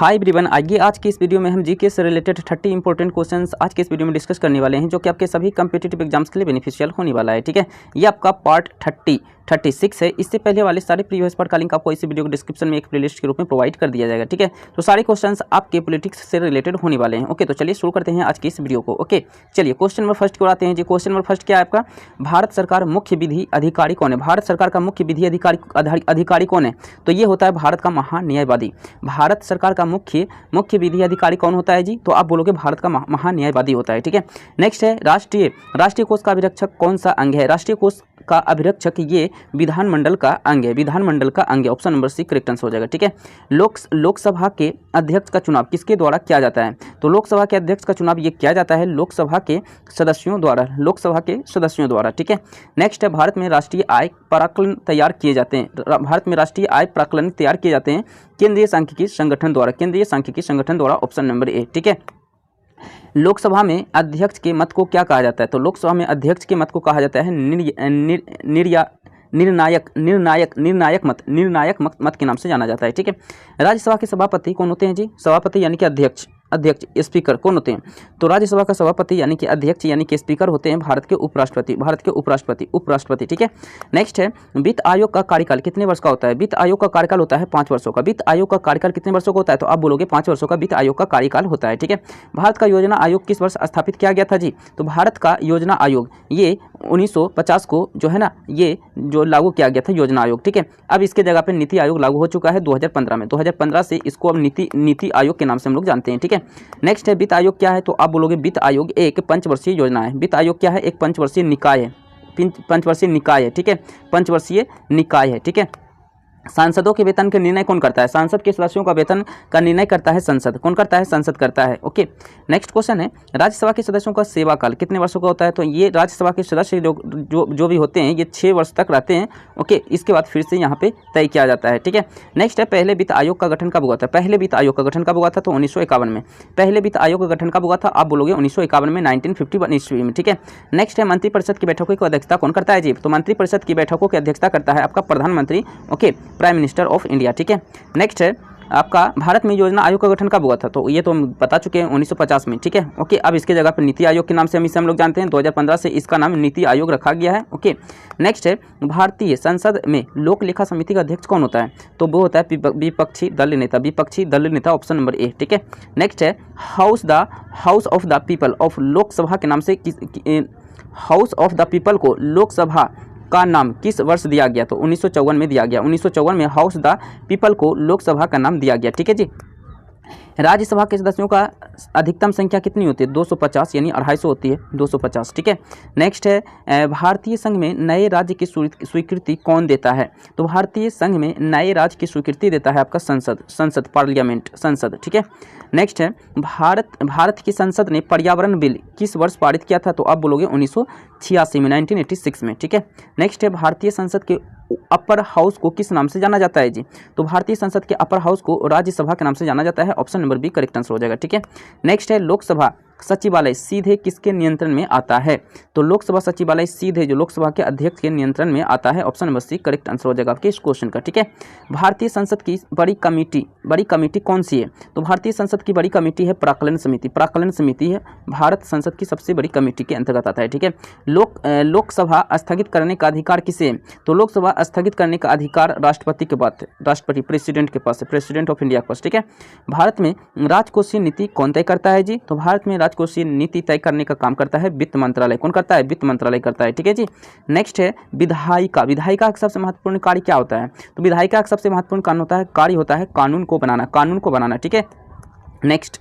Hi everyone, आइए आज की इस वीडियो में हम जीके से रिलेटेड 30 इंपॉर्टेंट क्वेश्चंस आज के इस वीडियो में डिस्कस करने वाले हैं, जो कि आपके सभी कम्पिटिटिव एग्जाम्स के लिए बेनिफिशियल होने वाला है। ठीक है, ये आपका पार्ट 36 है। इससे पहले वाले सारे प्रीवियस पार्ट का लिंक आपको इसी वीडियो के डिस्क्रिप्शन में एक प्लेलिस्ट के रूप में प्रोवाइड कर दिया जाएगा। ठीक है, तो सारे क्वेश्चंस आपके पॉलिटिक्स से रिलेटेड होने वाले हैं। ओके, तो चलिए शुरू करते हैं आज की इस वीडियो को। ओके, चलिए क्वेश्चन नंबर फर्स्ट को आते हैं जी। क्वेश्चन नंबर फर्स्ट क्या है आपका? भारत सरकार मुख्य विधि अधिकारी कौन है? भारत सरकार का मुख्य विधि अधिकारी कौन है? तो ये होता है भारत का महान्यायवादी। भारत सरकार का मुख्य विधि अधिकारी कौन होता है जी? तो आप बोलोगे भारत का महान्यायवादी होता है। ठीक है, नेक्स्ट है राष्ट्रीय कोष का अभिरक्षक कौन सा अंग है? राष्ट्रीय कोष का अभिरक्षक ये विधानमंडल का अंग है। विधानमंडल का अंग है, option number C correct answer हो जाएगा। ठीक है, लोकसभा के अध्यक्ष का चुनाव किसके द्वारा किया जाता है? तो लोकसभा के अध्यक्ष का चुनाव ये किया जाता है लोकसभा के सदस्यों द्वारा। ठीक है, नेक्स्ट है भारत में राष्ट्रीय आय प्राक्कलन तैयार किए जाते हैं केंद्रीय सांख्यिकी संगठन द्वारा। Option number A. ठीक है, लोकसभा में अध्यक्ष के मत को क्या कहा जाता है? तो लोकसभा में अध्यक्ष के मत को कहा जाता है निर्णायक मत के नाम से जाना जाता है। ठीक है, राज्यसभा के सभापति कौन होते हैं जी? सभापति यानी कि अध्यक्ष स्पीकर कौन होते हैं? तो राज्यसभा का सभापति यानी कि अध्यक्ष यानी कि स्पीकर होते हैं भारत के उपराष्ट्रपति। ठीक है, नेक्स्ट है वित्त आयोग का कार्यकाल कितने वर्ष का होता है? वित्त आयोग का कार्यकाल होता है 5 वर्षों का। वित्त आयोग का कार्यकाल कितने वर्षों का होता है? तो आप बोलोगे 5 वर्षों का वित्त आयोग का कार्यकाल होता है। ठीक है, भारत का योजना आयोग किस वर्ष स्थापित किया गया था जी? तो भारत का योजना आयोग ये 1950 को जो है ना, ये जो लागू किया गया था योजना आयोग। ठीक है, अब इसके जगह पे नीति आयोग लागू हो चुका है 2015 में। 2015 से इसको अब नीति आयोग के नाम से हम लोग जानते हैं। ठीक है, नेक्स्ट है वित्त आयोग क्या है? तो आप बोलोगे वित्त आयोग एक पंचवर्षीय योजना है। वित्त आयोग क्या है? एक पंचवर्षीय निकाय है। ठीक है, पंचवर्षीय निकाय है। ठीक है, सांसदों के वेतन का निर्णय कौन करता है? सांसद के सदस्यों का वेतन का निर्णय करता है संसद। कौन करता है? संसद करता है। ओके, नेक्स्ट क्वेश्चन है राज्यसभा के सदस्यों का सेवा काल कितने वर्षों का होता है? तो ये राज्यसभा के सदस्य जो भी होते हैं ये 6 वर्ष तक रहते हैं। ओके, इसके बाद फिर से यहाँ पे तय किया जाता है। ठीक है, नेक्स्ट है पहले वित्त आयोग का गठन कब हुआ था? पहले वित्त आयोग का गठन कब हुआ था? तो 1951 में। पहले वित्त आयोग का गठन कब हुआ था? आप बोलोगे 1951 में, 1951 ईस्वी में। ठीक है, नेक्स्ट है मंत्रिपरिषद की बैठकों की अध्यक्षता कौन करता है जी? तो मंत्रिपरिषद की बैठकों की अध्यक्षता करता है आपका प्रधानमंत्री। Okay, prime minister of India. ठीक है, नेक्स्ट है आपका भारत में योजना आयोग का गठन कब हुआ था? तो ये तो हम बता चुके हैं 1950 में। ठीक है, ओके, अब इसके जगह पर नीति आयोग के नाम से हम लोग जानते हैं। 2015 से इसका नाम नीति आयोग रखा गया है। ओके, नेक्स्ट है भारतीय संसद में लोक लेखा समिति का अध्यक्ष कौन होता है? तो वो होता है विपक्षी दल नेता। Option number A. ठीक है, नेक्स्ट है house of the people of Lok Sabha के नाम से हाउस ऑफ द पीपल को लोकसभा का नाम किस वर्ष दिया गया? तो 1954 में दिया गया। 1954 में हाउस द पीपल को लोकसभा का नाम दिया गया। ठीक है जी, राज्यसभा के सदस्यों का अधिकतम संख्या कितनी होती है? 250 यानी 250 होती है, 250। ठीक है, नेक्स्ट है भारतीय संघ में नए राज्य की स्वीकृति कौन देता है? तो भारतीय संघ में नए राज्य की स्वीकृति देता है आपका संसद पार्लियामेंट। ठीक है, नेक्स्ट है भारत की संसद ने पर्यावरण बिल किस वर्ष पारित किया था? तो आप बोलोगे 1986 में, 1986 में। ठीक है, नेक्स्ट है भारतीय संसद के अपर हाउस को किस नाम से जाना जाता है जी? तो भारतीय संसद के अपर हाउस को राज्यसभा के नाम से जाना जाता है। Option number B correct answer हो जाएगा। ठीक है, नेक्स्ट है लोकसभा सचिवालय सीधे किसके नियंत्रण में आता है? तो लोकसभा सचिवालय सीधे जो लोकसभा के अध्यक्ष के नियंत्रण में आता है। Option number C correct answer हो जाएगा आपके इस क्वेश्चन का। ठीक है, भारतीय संसद की बड़ी कमेटी कौन सी है? तो भारतीय संसद की बड़ी कमेटी है प्राक्कलन समिति है भारत संसद की सबसे बड़ी कमेटी के अंतर्गत आता है। ठीक है, लोकसभा स्थगित करने का अधिकार किसे है? तो लोकसभा स्थगित करने का अधिकार राष्ट्रपति के पास है, प्रेसिडेंट के पास है, प्रेसिडेंट ऑफ इंडिया के पास। ठीक है, भारत में राजकोषीय नीति कौन तय करता है जी? तो भारत में राजकोषीय नीति तय करने का काम करता है वित्त मंत्रालय। कौन करता है? वित्त मंत्रालय करता है। ठीक है जी, नेक्स्ट है विधायिका का सबसे महत्वपूर्ण कार्य क्या होता है? तो विधायिका का सबसे महत्वपूर्ण कार्य होता है कानून को बनाना। ठीक है, नेक्स्ट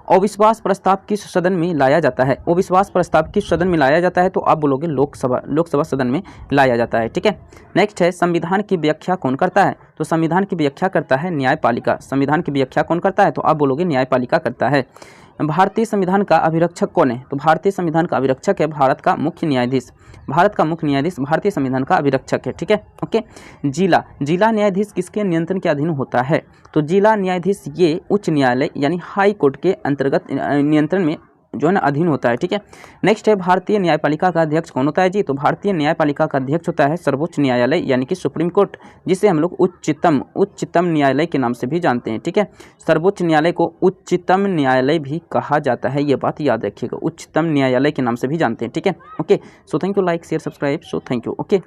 अविश्वास प्रस्ताव किस सदन में लाया जाता है? अविश्वास प्रस्ताव किस सदन में लाया जाता है? तो आप बोलोगे लोकसभा सदन में लाया जाता है। ठीक है, नेक्स्ट है संविधान की व्याख्या कौन करता है? तो संविधान की व्याख्या करता है न्यायपालिका। संविधान की व्याख्या कौन करता है? तो आप बोलोगे न्यायपालिका करता है। भारतीय संविधान का अभिरक्षक कौन है? तो भारतीय संविधान का अभिरक्षक है भारत का मुख्य न्यायाधीश भारतीय संविधान का अभिरक्षक है। ठीक है, ओके, जिला न्यायाधीश किसके नियंत्रण के अधीन होता है? तो जिला न्यायाधीश ये उच्च न्यायालय यानी हाई कोर्ट के अंतर्गत नियंत्रण में जो है ना अधीन होता है, ठीक है। नेक्स्ट है भारतीय न्यायपालिका का अध्यक्ष कौन होता है जी? तो भारतीय न्यायपालिका का अध्यक्ष होता है सर्वोच्च न्यायालय यानी कि सुप्रीम कोर्ट, जिसे हम लोग उच्चतम न्यायालय के नाम से भी जानते हैं, ठीक है। सर्वोच्च न्यायालय को उच्चतम न्यायालय भी कहा जाता है, ये बात याद रखिएगा, उच्चतम न्यायालय के नाम से भी जानते हैं, ठीक है। Okay, so thank you, like share subscribe, so thank you, okay.